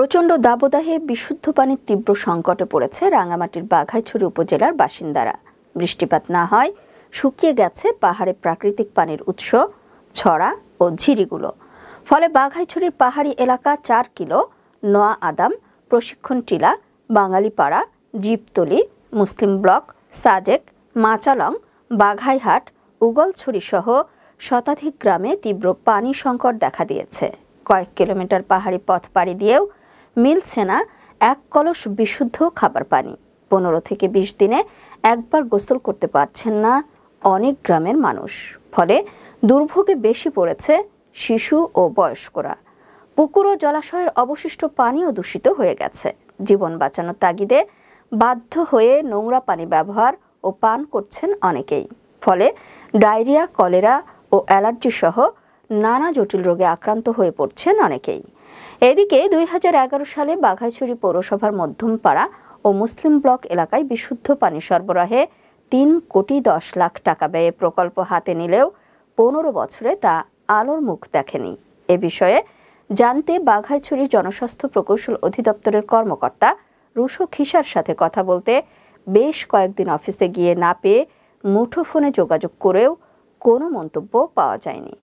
প্রচণ্ড দাবদাহে বিশুদ্ধ পানির তীব্র সংকটে পড়েছে রাঙ্গামাটির বাঘাইছড়ি উপজেলার বাসিন্দারা। বৃষ্টিপাত না হয় শুকিয়ে গেছে পাহাড়ে প্রাকৃতিক পানির উৎস ছড়া ও ঝিরিগুলো। ফলে বাঘাইছড়ির পাহাড়ি এলাকা 4 কিলো, নোয়া আদাম, প্রশিক্ষণ টিলা, বাঙালিপাড়া, জিপতলি, মুসলিম ব্লক, সাজেক, মাচালং, বাঘাইহাট, উগলছড়ি সহ শতাধিক গ্রামে তীব্র পানি সংকট দেখা দিয়েছে। কয়েক কিলোমিটার পাহাড়ি পথ পাড়ি দিয়েও মিলছে না এক কলস বিশুদ্ধ খাবার পানি। 15 থেকে 20 দিনে একবার গোসল করতে পারছেন না অনেক গ্রামের মানুষ। ফলে দুর্ভোগে বেশি পড়েছে শিশু ও বয়স্করা। পুকুর ও জলাশয়ের অবশিষ্ট পানিও দূষিত হয়ে গেছে। জীবন বাঁচানোর তাগিদে বাধ্য হয়ে নোংরা পানি ব্যবহার ও পান করছেন অনেকেই। ফলে ডায়রিয়া, কলেরা ও অ্যালার্জি সহ নানা জটিল রোগে আক্রান্ত হয়ে পড়ছেন অনেকেই। এদিকে 2011 সালে বাঘাইছড়ি পৌরসভার মধ্যমপাড়া ও মুসলিম ব্লক এলাকায় বিশুদ্ধ পানি সরবরাহে 3,10,00,000 টাকা ব্যয়ে প্রকল্প হাতে নিলেও 15 বছরে তা আলোর মুখ দেখেনি। এ বিষয়ে জানতে বাঘাইছড়ি জনস্বাস্থ্য প্রকৌশল অধিদপ্তরের কর্মকর্তা রুশো খিসার সাথে কথা বলতে বেশ কয়েকদিন অফিসে গিয়ে না পেয়ে মুঠোফোনে যোগাযোগ করেও কোনো মন্তব্য পাওয়া যায়নি।